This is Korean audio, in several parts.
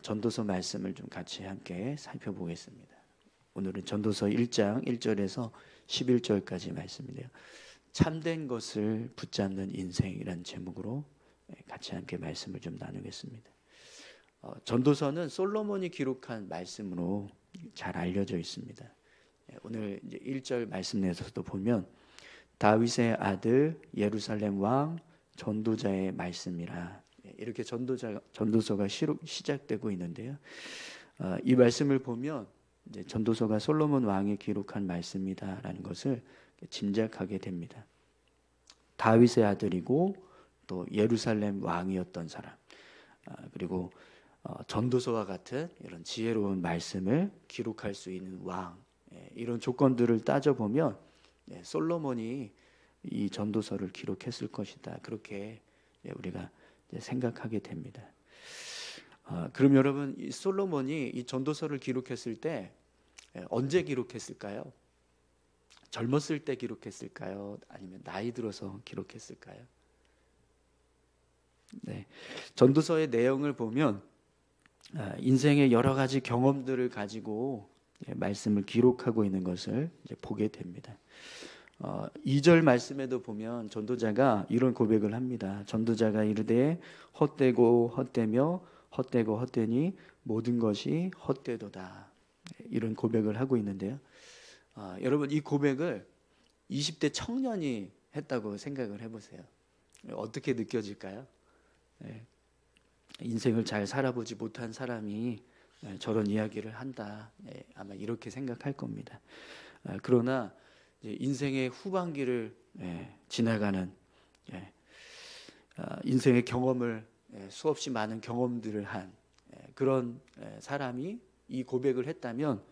전도서 말씀을 좀 같이 함께 살펴보겠습니다. 오늘은 전도서 1장 1절에서 11절까지 말씀인데요. 참된 것을 붙잡는 인생이라는 제목으로 같이 함께 말씀을 좀 나누겠습니다. 전도서는 솔로몬이 기록한 말씀으로 잘 알려져 있습니다. 오늘 이제 1절 말씀 내에서도 보면 다윗의 아들 예루살렘 왕 전도자의 말씀이라 이렇게 전도서가 시작되고 있는데요. 이 말씀을 보면 이제 전도서가 솔로몬 왕이 기록한 말씀이다라는 것을 짐작하게 됩니다. 다윗의 아들이고 또 예루살렘 왕이었던 사람, 그리고 전도서와 같은 이런 지혜로운 말씀을 기록할 수 있는 왕, 이런 조건들을 따져보면 솔로몬이 이 전도서를 기록했을 것이다. 그렇게 우리가 생각하게 됩니다. 그럼 여러분, 이 솔로몬이 이 전도서를 기록했을 때 언제 기록했을까요? 젊었을 때 기록했을까요? 아니면 나이 들어서 기록했을까요? 네, 전도서의 내용을 보면 인생의 여러 가지 경험들을 가지고 말씀을 기록하고 있는 것을 이제 보게 됩니다. 2절 말씀에도 보면 전도자가 이런 고백을 합니다. 전도자가 이르되 헛되고 헛되며 헛되고 헛되니 모든 것이 헛되도다. 이런 고백을 하고 있는데요. 여러분, 이 고백을 20대 청년이 했다고 생각을 해보세요. 어떻게 느껴질까요? 인생을 잘 살아보지 못한 사람이 저런 이야기를 한다. 아마 이렇게 생각할 겁니다. 그러나 인생의 후반기를 지나가는 인생의 경험을 수없이 많은 경험들을 한 그런 사람이 이 고백을 했다면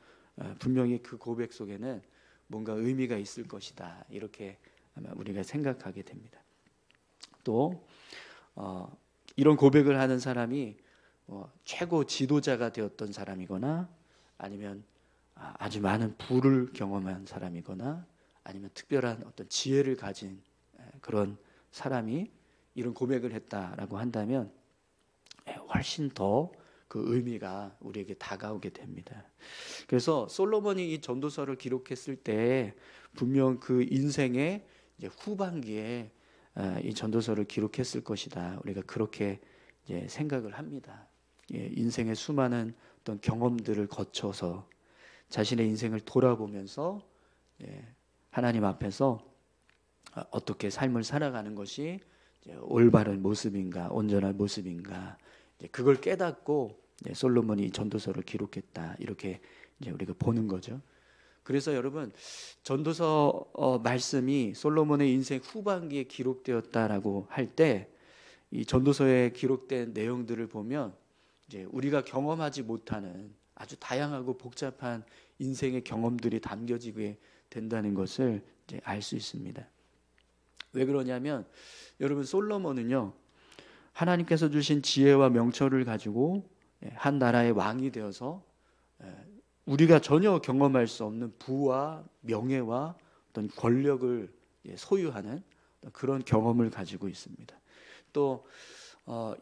분명히 그 고백 속에는 뭔가 의미가 있을 것이다. 이렇게 아마 우리가 생각하게 됩니다. 또 이런 고백을 하는 사람이 최고 지도자가 되었던 사람이거나 아니면 아주 많은 부를 경험한 사람이거나 아니면 특별한 어떤 지혜를 가진 그런 사람이 이런 고백을 했다라고 한다면 훨씬 더 그 의미가 우리에게 다가오게 됩니다. 그래서 솔로몬이 이 전도서를 기록했을 때 분명 그 인생의 이제 후반기에 이 전도서를 기록했을 것이다. 우리가 그렇게 이제 생각을 합니다. 인생의 수많은 어떤 경험들을 거쳐서 자신의 인생을 돌아보면서 하나님 앞에서 어떻게 삶을 살아가는 것이 올바른 모습인가, 온전한 모습인가, 그걸 깨닫고 솔로몬이 전도서를 기록했다. 이렇게 이제 우리가 보는 거죠. 그래서 여러분, 전도서 말씀이 솔로몬의 인생 후반기에 기록되었다라고 할 때 이 전도서에 기록된 내용들을 보면 이제 우리가 경험하지 못하는 아주 다양하고 복잡한 인생의 경험들이 담겨지게 된다는 것을 이제 알 수 있습니다. 왜 그러냐면 여러분, 솔로몬은요, 하나님께서 주신 지혜와 명철을 가지고 한 나라의 왕이 되어서 우리가 전혀 경험할 수 없는 부와 명예와 어떤 권력을 소유하는 그런 경험을 가지고 있습니다. 또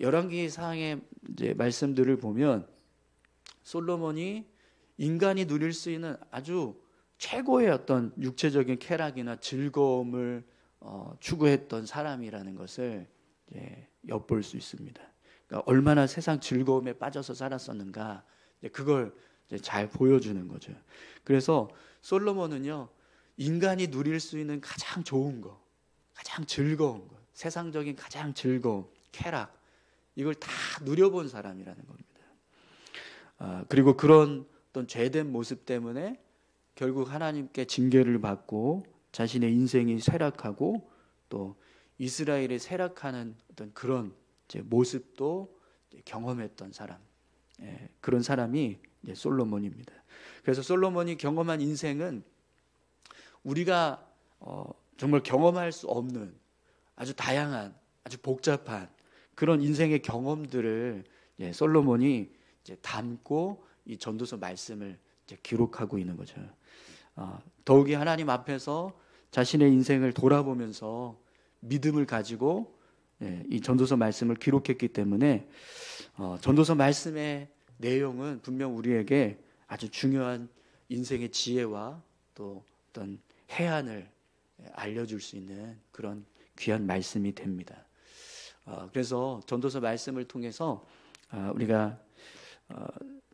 열왕기상의 이제 말씀들을 보면 솔로몬이 인간이 누릴 수 있는 아주 최고의 어떤 육체적인 쾌락이나 즐거움을 추구했던 사람이라는 것을 엿볼 수 있습니다. 그러니까 얼마나 세상 즐거움에 빠져서 살았었는가, 그걸 잘 보여주는 거죠. 그래서 솔로몬은요, 인간이 누릴 수 있는 가장 좋은 거, 가장 즐거운 거, 세상적인 가장 즐거움, 쾌락, 이걸 다 누려본 사람이라는 겁니다. 그리고 그런 어떤 죄된 모습 때문에 결국 하나님께 징계를 받고 자신의 인생이 쇠락하고 또 이스라엘이 쇠락하는 어떤 그런 모습도 경험했던 사람, 그런 사람이 솔로몬입니다. 그래서 솔로몬이 경험한 인생은 우리가 정말 경험할 수 없는 아주 다양한, 아주 복잡한 그런 인생의 경험들을 솔로몬이 담고 이 전도서 말씀을 기록하고 있는 거죠. 더욱이 하나님 앞에서 자신의 인생을 돌아보면서 믿음을 가지고 이 전도서 말씀을 기록했기 때문에 전도서 말씀에 내용은 분명 우리에게 아주 중요한 인생의 지혜와 또 어떤 해안을 알려줄 수 있는 그런 귀한 말씀이 됩니다. 그래서 전도서 말씀을 통해서 우리가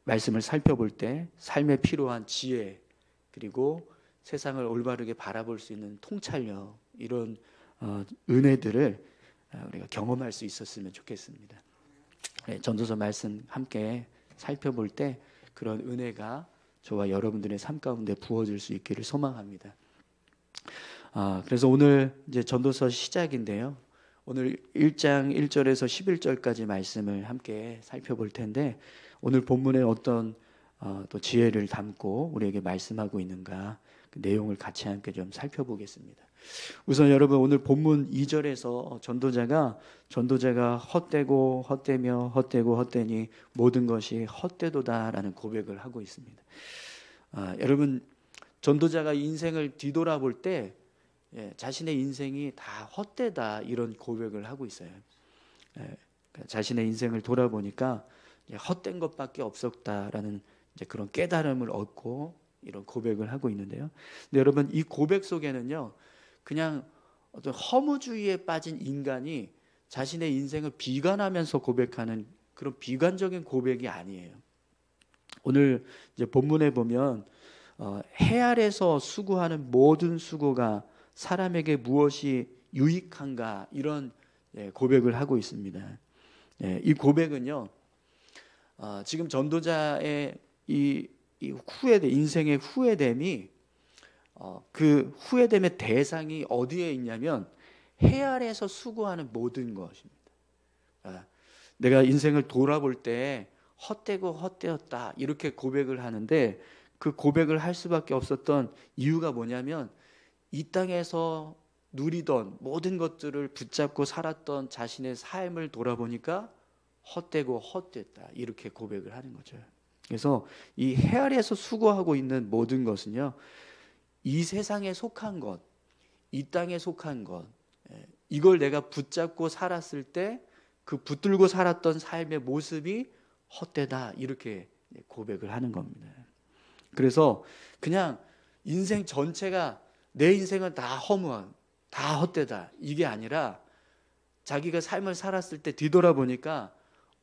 말씀을 살펴볼 때 삶에 필요한 지혜, 그리고 세상을 올바르게 바라볼 수 있는 통찰력, 이런 은혜들을 우리가 경험할 수 있었으면 좋겠습니다. 전도서 말씀 함께 살펴볼 때 그런 은혜가 저와 여러분들의 삶 가운데 부어질 수 있기를 소망합니다. 그래서 오늘 이제 전도서 시작인데요. 오늘 1장 1절에서 11절까지 말씀을 함께 살펴볼 텐데, 오늘 본문에 어떤 또 지혜를 담고 우리에게 말씀하고 있는가, 그 내용을 같이 함께 좀 살펴보겠습니다. 우선 여러분, 오늘 본문 2절에서 전도자가 헛되고 헛되며 헛되고 헛되니 모든 것이 헛되도다라는 고백을 하고 있습니다. 여러분, 전도자가 인생을 뒤돌아볼 때 자신의 인생이 다 헛되다, 이런 고백을 하고 있어요. 자신의 인생을 돌아보니까 헛된 것밖에 없었다라는 이제 그런 깨달음을 얻고 이런 고백을 하고 있는데요. 근데 여러분, 이 고백 속에는요, 그냥 어떤 허무주의에 빠진 인간이 자신의 인생을 비관하면서 고백하는 그런 비관적인 고백이 아니에요. 오늘 이제 본문에 보면 해 아래서 수고하는 모든 수고가 사람에게 무엇이 유익한가, 이런 고백을 하고 있습니다. 이 고백은요, 지금 전도자의 이 인생의 후회됨이 그 후회됨의 대상이 어디에 있냐면 해 아래에서 수고하는 모든 것입니다. 내가 인생을 돌아볼 때 헛되고 헛되었다, 이렇게 고백을 하는데, 그 고백을 할 수밖에 없었던 이유가 뭐냐면 이 땅에서 누리던 모든 것들을 붙잡고 살았던 자신의 삶을 돌아보니까 헛되고 헛됐다, 이렇게 고백을 하는 거죠. 그래서 이 해 아래에서 수고하고 있는 모든 것은요, 이 세상에 속한 것, 이 땅에 속한 것, 이걸 내가 붙잡고 살았을 때 그 붙들고 살았던 삶의 모습이 헛되다, 이렇게 고백을 하는 겁니다. 그래서 그냥 인생 전체가, 내 인생은 다 허무한, 다 헛되다, 이게 아니라 자기가 삶을 살았을 때 뒤돌아보니까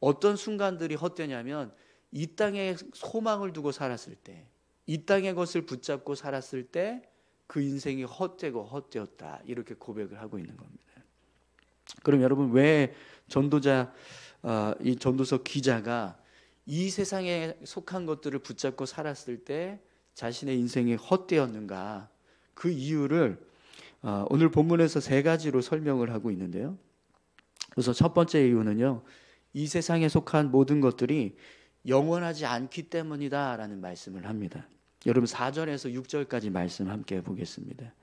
어떤 순간들이 헛되냐면 이 땅에 소망을 두고 살았을 때, 이 땅의 것을 붙잡고 살았을 때 그 인생이 헛되고 헛되었다, 이렇게 고백을 하고 있는 겁니다. 그럼 여러분, 왜 이 전도서 기자가 이 세상에 속한 것들을 붙잡고 살았을 때 자신의 인생이 헛되었는가, 그 이유를 오늘 본문에서 3가지로 설명을 하고 있는데요. 그래서 첫 번째 이유는요, 이 세상에 속한 모든 것들이 영원하지 않기 때문이다 라는 말씀을 합니다. 여러분, 4절에서 6절까지 말씀 함께 보겠습니다.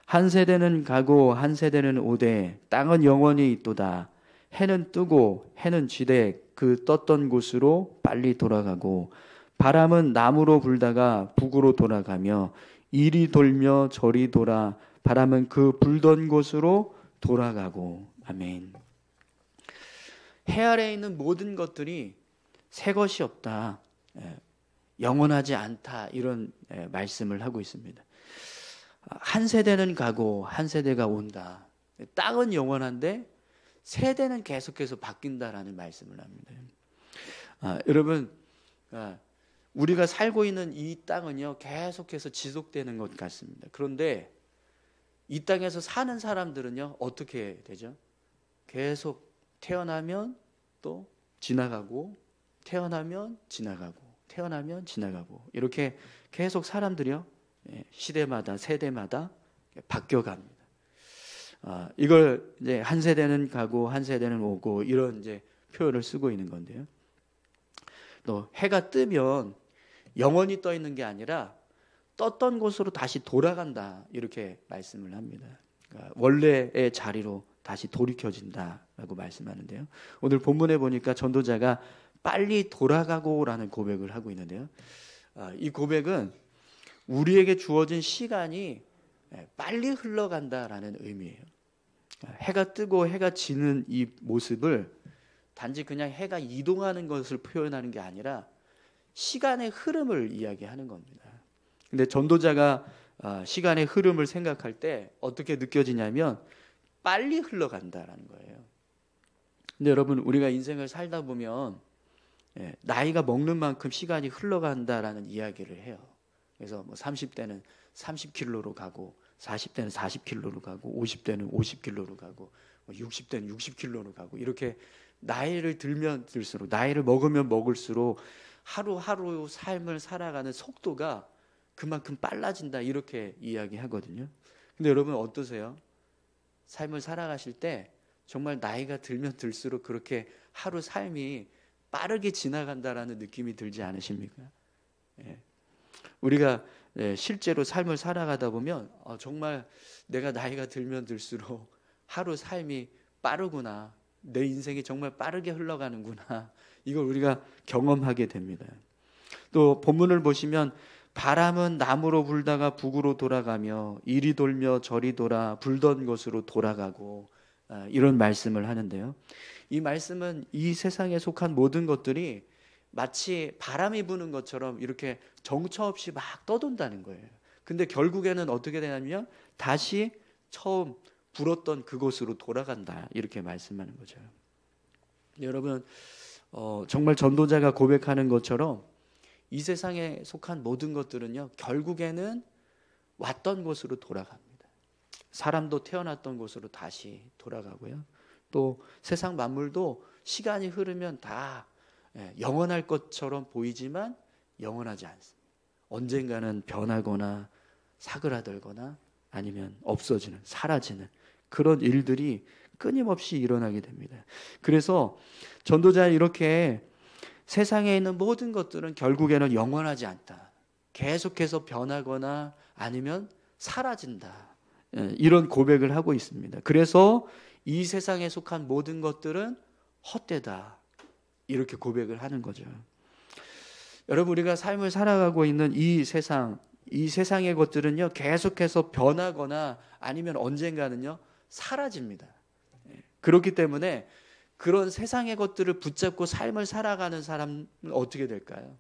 한 세대는 가고 한 세대는 오되 땅은 영원히 있도다. 해는 뜨고 해는 지되 그 떴던 곳으로 빨리 돌아가고, 바람은 남으로 불다가 북으로 돌아가며 이리 돌며 저리 돌아 바람은 그 불던 곳으로 돌아가고. 아멘. 해 아래에 있는 모든 것들이 새 것이 없다, 영원하지 않다, 이런 말씀을 하고 있습니다. 한 세대는 가고 한 세대가 온다. 땅은 영원한데 세대는 계속해서 바뀐다라는 말씀을 합니다. 여러분, 우리가 살고 있는 이 땅은요, 계속해서 지속되는 것 같습니다. 그런데 이 땅에서 사는 사람들은요, 어떻게 되죠? 계속 태어나면 또 지나가고, 태어나면 지나가고, 태어나면 지나가고, 이렇게 계속 사람들이요, 시대마다 세대마다 바뀌어갑니다. 이걸 이제 한 세대는 가고 한 세대는 오고, 이런 이제 표현을 쓰고 있는 건데요. 또 해가 뜨면 영원히 떠 있는 게 아니라 떴던 곳으로 다시 돌아간다, 이렇게 말씀을 합니다. 그러니까 원래의 자리로 다시 돌이켜진다라고 말씀하는데요. 오늘 본문에 보니까 전도자가 빨리 돌아가고라는 고백을 하고 있는데요. 이 고백은 우리에게 주어진 시간이 빨리 흘러간다라는 의미예요. 해가 뜨고 해가 지는 이 모습을 단지 그냥 해가 이동하는 것을 표현하는 게 아니라 시간의 흐름을 이야기하는 겁니다. 근데 전도자가 시간의 흐름을 생각할 때 어떻게 느껴지냐면 빨리 흘러간다라는 거예요. 근데 여러분, 우리가 인생을 살다 보면 나이가 먹는 만큼 시간이 흘러간다라는 이야기를 해요. 그래서 뭐 30대는 30km로 가고 40대는 40km로 가고 50대는 50km로 가고 60대는 60km로 가고, 이렇게 나이를 들면 들수록, 나이를 먹으면 먹을수록 하루하루 삶을 살아가는 속도가 그만큼 빨라진다, 이렇게 이야기하거든요. 근데 여러분 어떠세요? 삶을 살아가실 때 정말 나이가 들면 들수록 그렇게 하루 삶이 빠르게 지나간다라는 느낌이 들지 않으십니까? 우리가 실제로 삶을 살아가다 보면 정말 내가 나이가 들면 들수록 하루 삶이 빠르구나, 내 인생이 정말 빠르게 흘러가는구나, 이걸 우리가 경험하게 됩니다. 또 본문을 보시면 바람은 남으로 불다가 북으로 돌아가며 이리 돌며 저리 돌아 불던 곳으로 돌아가고, 이런 말씀을 하는데요. 이 말씀은 이 세상에 속한 모든 것들이 마치 바람이 부는 것처럼 이렇게 정처 없이 막 떠돈다는 거예요. 근데 결국에는 어떻게 되냐면 다시 처음 불었던 그곳으로 돌아간다, 이렇게 말씀하는 거죠. 여러분, 정말 전도자가 고백하는 것처럼 이 세상에 속한 모든 것들은요, 결국에는 왔던 곳으로 돌아갑니다. 사람도 태어났던 곳으로 다시 돌아가고요. 또 세상 만물도 시간이 흐르면 다 영원할 것처럼 보이지만 영원하지 않습니다. 언젠가는 변하거나 사그라들거나 아니면 없어지는, 사라지는 그런 일들이 끊임없이 일어나게 됩니다. 그래서 전도자는 이렇게 세상에 있는 모든 것들은 결국에는 영원하지 않다, 계속해서 변하거나 아니면 사라진다, 이런 고백을 하고 있습니다. 그래서 이 세상에 속한 모든 것들은 헛되다, 이렇게 고백을 하는 거죠. 여러분, 우리가 삶을 살아가고 있는 이 세상의 것들은요, 계속해서 변하거나 아니면 언젠가는요, 사라집니다. 그렇기 때문에 그런 세상의 것들을 붙잡고 삶을 살아가는 사람은 어떻게 될까요?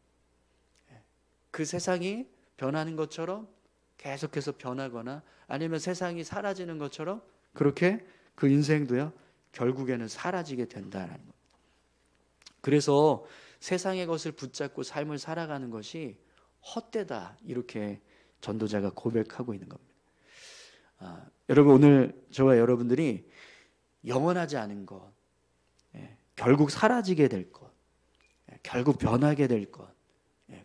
그 세상이 변하는 것처럼 계속해서 변하거나 아니면 세상이 사라지는 것처럼 그렇게 그 인생도요, 결국에는 사라지게 된다는 겁니다. 그래서 세상의 것을 붙잡고 삶을 살아가는 것이 헛되다, 이렇게 전도자가 고백하고 있는 겁니다. 여러분, 오늘 저와 여러분들이 영원하지 않은 것, 결국 사라지게 될 것, 결국 변하게 될 것,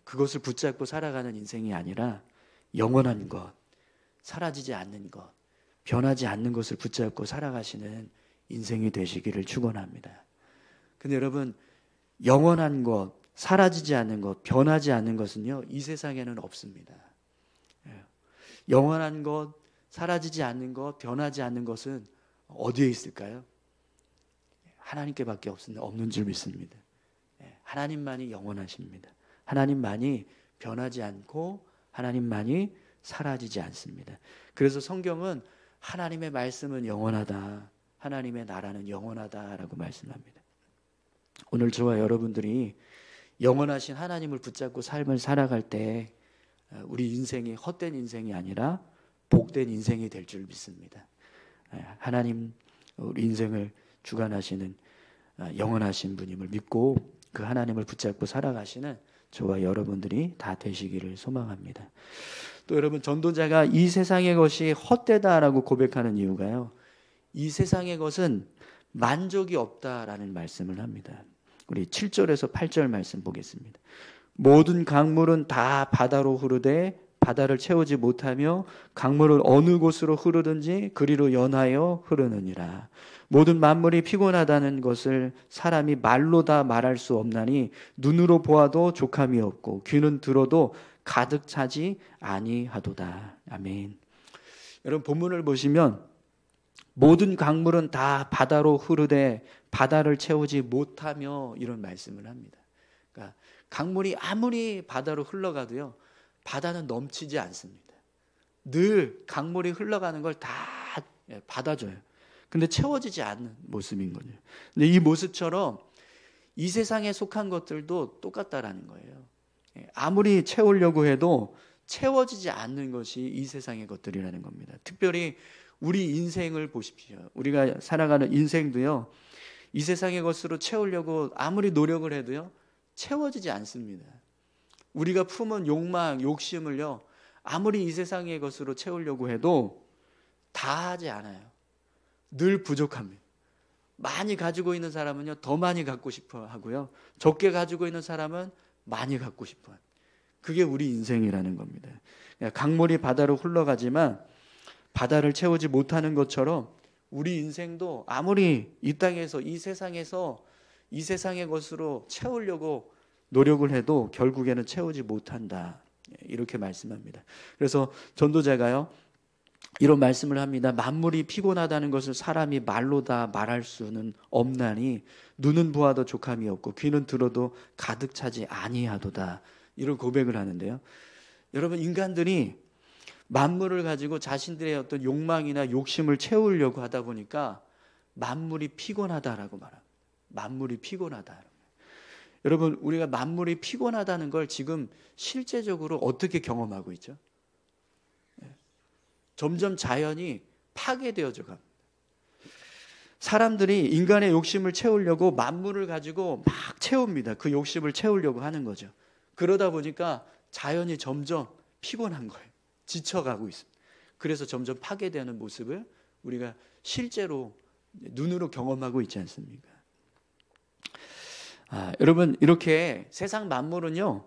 그것을 붙잡고 살아가는 인생이 아니라 영원한 것, 사라지지 않는 것, 변하지 않는 것을 붙잡고 살아가시는 인생이 되시기를 축원합니다. 근데 여러분, 영원한 것, 사라지지 않는 것, 변하지 않는 것은요, 이 세상에는 없습니다. 영원한 것, 사라지지 않는 것, 변하지 않는 것은 어디에 있을까요? 하나님께밖에 없는 줄 믿습니다. 하나님만이 영원하십니다. 하나님만이 변하지 않고 하나님만이 사라지지 않습니다. 그래서 성경은 하나님의 말씀은 영원하다, 하나님의 나라는 영원하다라고 말씀합니다. 오늘 저와 여러분들이 영원하신 하나님을 붙잡고 삶을 살아갈 때 우리 인생이 헛된 인생이 아니라 복된 인생이 될 줄 믿습니다. 하나님, 우리 인생을 주관하시는 영원하신 분임을 믿고 그 하나님을 붙잡고 살아가시는 저와 여러분들이 다 되시기를 소망합니다. 또 여러분, 전도자가 이 세상의 것이 헛되다라고 고백하는 이유가요, 이 세상의 것은 만족이 없다라는 말씀을 합니다. 우리 7절에서 8절 말씀 보겠습니다. 모든 강물은 다 바다로 흐르되 바다를 채우지 못하며 강물은 어느 곳으로 흐르든지 그리로 연하여 흐르느니라. 모든 만물이 피곤하다는 것을 사람이 말로 다 말할 수 없나니 눈으로 보아도 족함이 없고 귀는 들어도 가득 차지 아니하도다. 아멘. 여러분, 본문을 보시면 모든 강물은 다 바다로 흐르되 바다를 채우지 못하며, 이런 말씀을 합니다. 그러니까 강물이 아무리 바다로 흘러가도요, 바다는 넘치지 않습니다. 늘 강물이 흘러가는 걸 다 받아줘요. 근데 채워지지 않는 모습인 거죠. 근데 이 모습처럼 이 세상에 속한 것들도 똑같다라는 거예요. 아무리 채우려고 해도 채워지지 않는 것이 이 세상의 것들이라는 겁니다. 특별히 우리 인생을 보십시오. 우리가 살아가는 인생도요, 이 세상의 것으로 채우려고 아무리 노력을 해도요, 채워지지 않습니다. 우리가 품은 욕망, 욕심을요, 아무리 이 세상의 것으로 채우려고 해도 다 하지 않아요. 늘 부족합니다. 많이 가지고 있는 사람은요, 더 많이 갖고 싶어 하고요, 적게 가지고 있는 사람은 많이 갖고 싶어 합니다. 그게 우리 인생이라는 겁니다. 강물이 바다로 흘러가지만 바다를 채우지 못하는 것처럼 우리 인생도 아무리 이 땅에서, 이 세상에서 이 세상의 것으로 채우려고 노력을 해도 결국에는 채우지 못한다, 이렇게 말씀합니다. 그래서 전도자가요, 이런 말씀을 합니다. 만물이 피곤하다는 것을 사람이 말로 다 말할 수는 없나니 눈은 보아도 족함이 없고 귀는 들어도 가득 차지 아니하도다, 이런 고백을 하는데요. 여러분, 인간들이 만물을 가지고 자신들의 어떤 욕망이나 욕심을 채우려고 하다 보니까 만물이 피곤하다라고 말합니다. 만물이 피곤하다. 여러분, 우리가 만물이 피곤하다는 걸 지금 실제적으로 어떻게 경험하고 있죠? 점점 자연이 파괴되어져 갑니다. 사람들이 인간의 욕심을 채우려고 만물을 가지고 막 채웁니다. 그 욕심을 채우려고 하는 거죠. 그러다 보니까 자연이 점점 피곤한 거예요. 지쳐가고 있습니다. 그래서 점점 파괴되는 모습을 우리가 실제로 눈으로 경험하고 있지 않습니까? 여러분, 이렇게 세상 만물은요,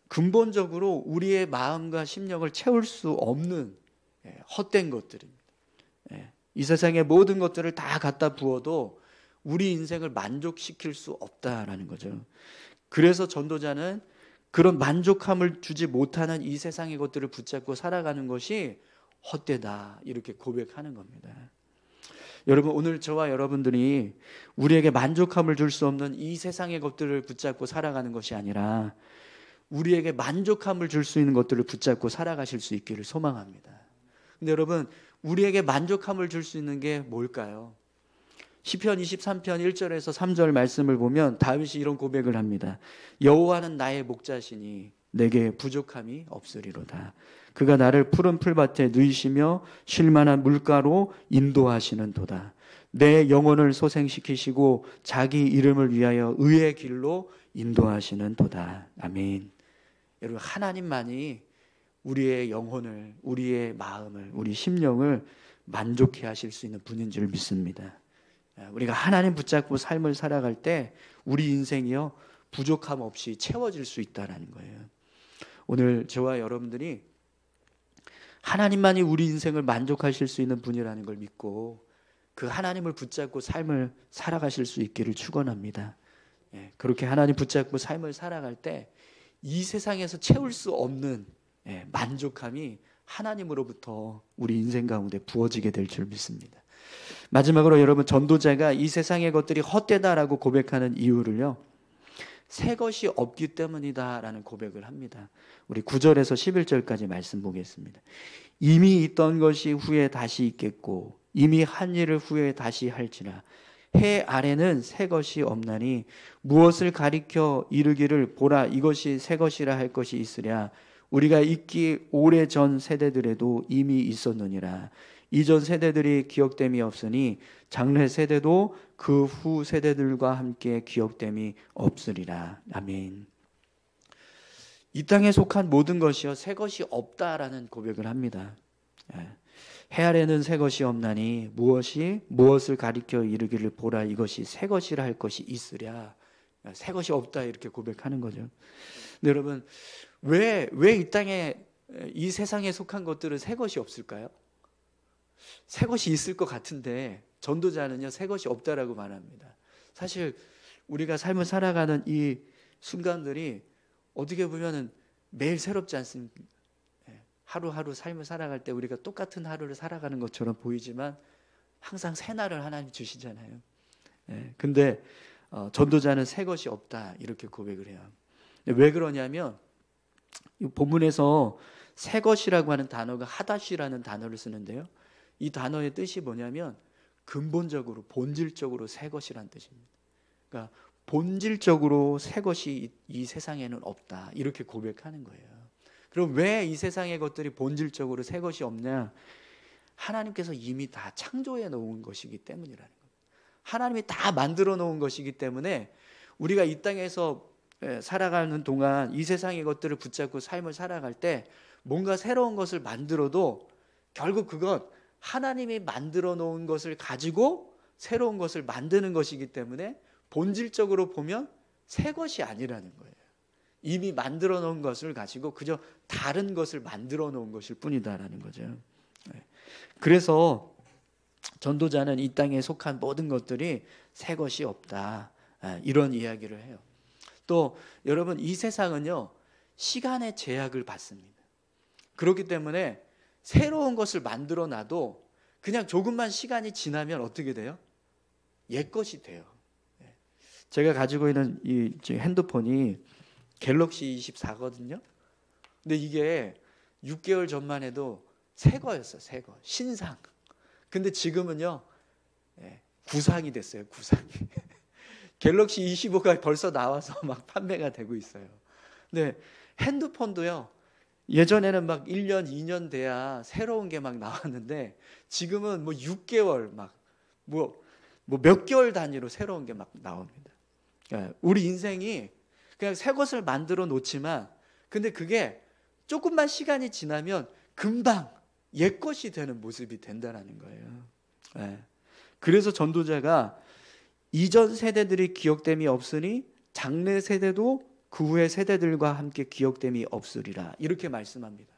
근본적으로 우리의 마음과 심령을 채울 수 없는 헛된 것들입니다. 이 세상의 모든 것들을 다 갖다 부어도 우리 인생을 만족시킬 수 없다라는 거죠. 그래서 전도자는 그런 만족함을 주지 못하는 이 세상의 것들을 붙잡고 살아가는 것이 헛되다, 이렇게 고백하는 겁니다. 여러분, 오늘 저와 여러분들이 우리에게 만족함을 줄 수 없는 이 세상의 것들을 붙잡고 살아가는 것이 아니라 우리에게 만족함을 줄 수 있는 것들을 붙잡고 살아가실 수 있기를 소망합니다. 근데 여러분, 우리에게 만족함을 줄 수 있는 게 뭘까요? 시편 23편 1절에서 3절 말씀을 보면 다윗이 이런 고백을 합니다. 여호와는 나의 목자시니 내게 부족함이 없으리로다. 그가 나를 푸른 풀밭에 누이시며 쉴만한 물가로 인도하시는 도다. 내 영혼을 소생시키시고 자기 이름을 위하여 의의 길로 인도하시는 도다. 아멘. 여러분, 하나님만이 우리의 영혼을, 우리의 마음을, 우리 심령을 만족해 하실 수 있는 분인 줄 믿습니다. 우리가 하나님 붙잡고 삶을 살아갈 때 우리 인생이요, 부족함 없이 채워질 수 있다는 거예요. 오늘 저와 여러분들이 하나님만이 우리 인생을 만족하실 수 있는 분이라는 걸 믿고 그 하나님을 붙잡고 삶을 살아가실 수 있기를 축원합니다. 그렇게 하나님 붙잡고 삶을 살아갈 때 이 세상에서 채울 수 없는 만족함이 하나님으로부터 우리 인생 가운데 부어지게 될 줄 믿습니다. 마지막으로 여러분, 전도자가 이 세상의 것들이 헛되다라고 고백하는 이유를요, 새 것이 없기 때문이다라는 고백을 합니다. 우리 9절에서 11절까지 말씀 보겠습니다. 이미 있던 것이 후에 다시 있겠고 이미 한 일을 후에 다시 할지라. 해 아래는 새 것이 없나니 무엇을 가리켜 이르기를 보라 이것이 새 것이라 할 것이 있으랴. 우리가 있기 오래전 세대들에도 이미 있었느니라. 이전 세대들이 기억됨이 없으니 장래 세대도 그 후 세대들과 함께 기억됨이 없으리라. 아멘. 이 땅에 속한 모든 것이요, 새 것이 없다라는 고백을 합니다. 해 아래는 새 것이 없나니 무엇을 가리켜 이르기를 보라 이것이 새 것이라 할 것이 있으랴. 새 것이 없다, 이렇게 고백하는 거죠. 근데 여러분, 왜 이 땅에, 이 세상에 속한 것들은 새 것이 없을까요? 새 것이 있을 것 같은데 전도자는요, 새 것이 없다라고 말합니다. 사실 우리가 삶을 살아가는 이 순간들이 어떻게 보면은 매일 새롭지 않습니까? 하루하루 삶을 살아갈 때 우리가 똑같은 하루를 살아가는 것처럼 보이지만 항상 새 날을 하나님 주시잖아요. 근데 전도자는 새 것이 없다, 이렇게 고백을 해요. 왜 그러냐면 이 본문에서 새 것이라고 하는 단어가 하다시라는 단어를 쓰는데요, 이 단어의 뜻이 뭐냐면 근본적으로, 본질적으로 새 것이란 뜻입니다. 그러니까 본질적으로 새 것이 이 세상에는 없다. 이렇게 고백하는 거예요. 그럼 왜 이 세상의 것들이 본질적으로 새 것이 없냐? 하나님께서 이미 다 창조해 놓은 것이기 때문이라는 거예요. 하나님이 다 만들어 놓은 것이기 때문에 우리가 이 땅에서 살아가는 동안 이 세상의 것들을 붙잡고 삶을 살아갈 때 뭔가 새로운 것을 만들어도 결국 그건 하나님이 만들어 놓은 것을 가지고 새로운 것을 만드는 것이기 때문에 본질적으로 보면 새 것이 아니라는 거예요. 이미 만들어 놓은 것을 가지고 그저 다른 것을 만들어 놓은 것일 뿐이다라는 거죠. 그래서 전도자는 이 땅에 속한 모든 것들이 새 것이 없다, 이런 이야기를 해요. 또 여러분, 이 세상은요 시간의 제약을 받습니다. 그렇기 때문에 새로운 것을 만들어 놔도 그냥 조금만 시간이 지나면 어떻게 돼요? 옛것이 돼요. 제가 가지고 있는 이 핸드폰이 갤럭시 24거든요. 근데 이게 6개월 전만 해도 새 거였어요. 새 거, 신상. 근데 지금은요 구상이 됐어요. 구상이. 갤럭시 25가 벌써 나와서 막 판매가 되고 있어요. 근데 핸드폰도요 예전에는 막 1년, 2년 돼야 새로운 게 막 나왔는데 지금은 뭐 6개월 막 뭐 몇 개월 단위로 새로운 게 막 나옵니다. 우리 인생이 그냥 새 것을 만들어 놓지만 근데 그게 조금만 시간이 지나면 금방 옛 것이 되는 모습이 된다는 거예요. 그래서 전도자가 이전 세대들이 기억됨이 없으니 장래 세대도 그 후의 세대들과 함께 기억됨이 없으리라, 이렇게 말씀합니다.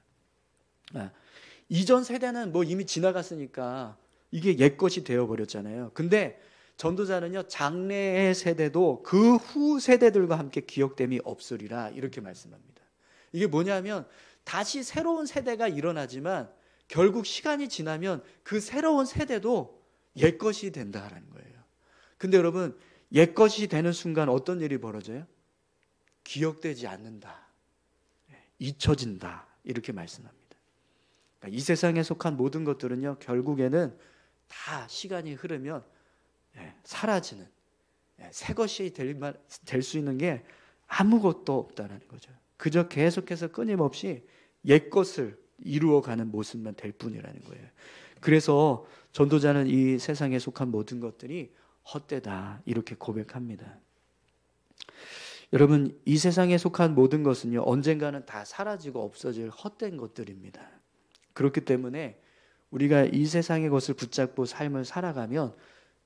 이전 세대는 뭐 이미 지나갔으니까 이게 옛 것이 되어버렸잖아요. 근데 전도자는요 장래의 세대도 그 후 세대들과 함께 기억됨이 없으리라, 이렇게 말씀합니다. 이게 뭐냐면 다시 새로운 세대가 일어나지만 결국 시간이 지나면 그 새로운 세대도 옛 것이 된다라는 거예요. 근데 여러분, 옛 것이 되는 순간 어떤 일이 벌어져요? 기억되지 않는다, 잊혀진다, 이렇게 말씀합니다. 그러니까 이 세상에 속한 모든 것들은요 결국에는 다 시간이 흐르면 사라지는, 새 것이 될 수 있는 게 아무것도 없다는 거죠. 그저 계속해서 끊임없이 옛 것을 이루어가는 모습만 될 뿐이라는 거예요. 그래서 전도자는 이 세상에 속한 모든 것들이 헛되다, 이렇게 고백합니다. 여러분, 이 세상에 속한 모든 것은요 언젠가는 다 사라지고 없어질 헛된 것들입니다. 그렇기 때문에 우리가 이 세상의 것을 붙잡고 삶을 살아가면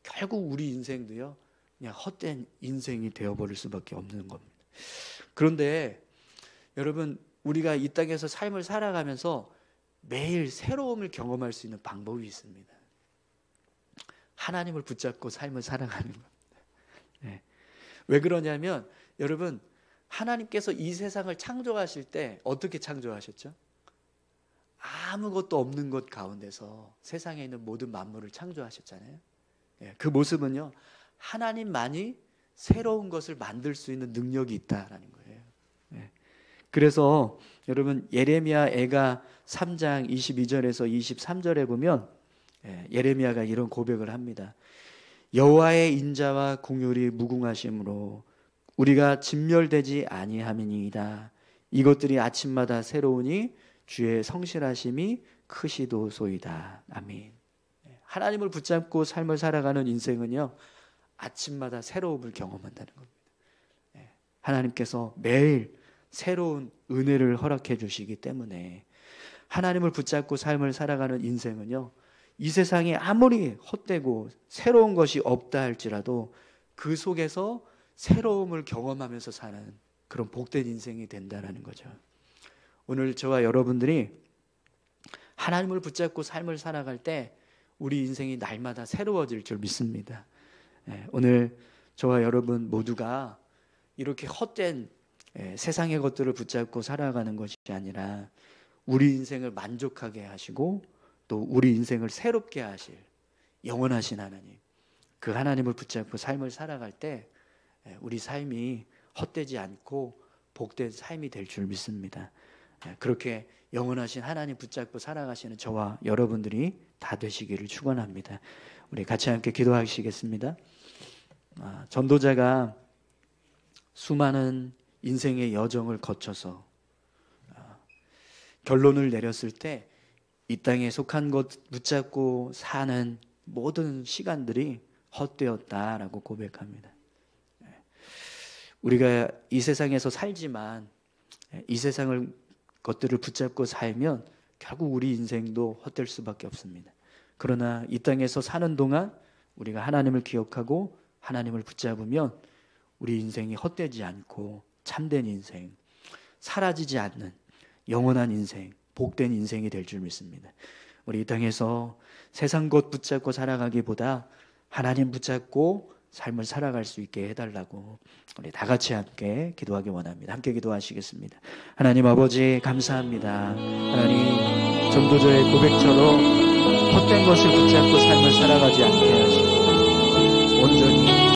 결국 우리 인생도요 그냥 헛된 인생이 되어버릴 수밖에 없는 겁니다. 그런데 여러분, 우리가 이 땅에서 삶을 살아가면서 매일 새로움을 경험할 수 있는 방법이 있습니다. 하나님을 붙잡고 삶을 살아가는 겁니다. 왜 그러냐면 여러분, 하나님께서 이 세상을 창조하실 때 어떻게 창조하셨죠? 아무것도 없는 것 가운데서 세상에 있는 모든 만물을 창조하셨잖아요. 그 모습은요 하나님만이 새로운 것을 만들 수 있는 능력이 있다라는 거예요. 그래서 여러분, 예레미야 애가 3장 22절에서 23절에 보면 예레미야가 이런 고백을 합니다. 여호와의 인자와 공율이 무궁하심으로 우리가 진멸되지 아니함이니이다. 이것들이 아침마다 새로우니 주의 성실하심이 크시도소이다. 아멘. 하나님을 붙잡고 삶을 살아가는 인생은요 아침마다 새로움을 경험한다는 겁니다. 하나님께서 매일 새로운 은혜를 허락해 주시기 때문에 하나님을 붙잡고 삶을 살아가는 인생은요 이 세상에 아무리 헛되고 새로운 것이 없다 할지라도 그 속에서 새로움을 경험하면서 사는 그런 복된 인생이 된다는 거죠. 오늘 저와 여러분들이 하나님을 붙잡고 삶을 살아갈 때 우리 인생이 날마다 새로워질 줄 믿습니다. 오늘 저와 여러분 모두가 이렇게 헛된 세상의 것들을 붙잡고 살아가는 것이 아니라 우리 인생을 만족하게 하시고 또 우리 인생을 새롭게 하실 영원하신 하나님, 그 하나님을 붙잡고 삶을 살아갈 때 우리 삶이 헛되지 않고 복된 삶이 될 줄 믿습니다. 그렇게 영원하신 하나님 붙잡고 살아가시는 저와 여러분들이 다 되시기를 축원합니다. 우리 같이 함께 기도하시겠습니다. 전도자가 수많은 인생의 여정을 거쳐서 결론을 내렸을 때 이 땅에 속한 것 붙잡고 사는 모든 시간들이 헛되었다라고 고백합니다. 우리가 이 세상에서 살지만 이 세상을 것들을 붙잡고 살면 결국 우리 인생도 헛될 수밖에 없습니다. 그러나 이 땅에서 사는 동안 우리가 하나님을 기억하고 하나님을 붙잡으면 우리 인생이 헛되지 않고 참된 인생, 사라지지 않는 영원한 인생, 복된 인생이 될 줄 믿습니다. 우리 이 땅에서 세상 것 붙잡고 살아가기보다 하나님 붙잡고 삶을 살아갈 수 있게 해달라고 우리 다 같이 함께 기도하기 원합니다. 함께 기도하시겠습니다. 하나님 아버지 감사합니다. 하나님 전도자의 고백처럼 헛된 것을 붙잡고 삶을 살아가지 않게 하시고 온전히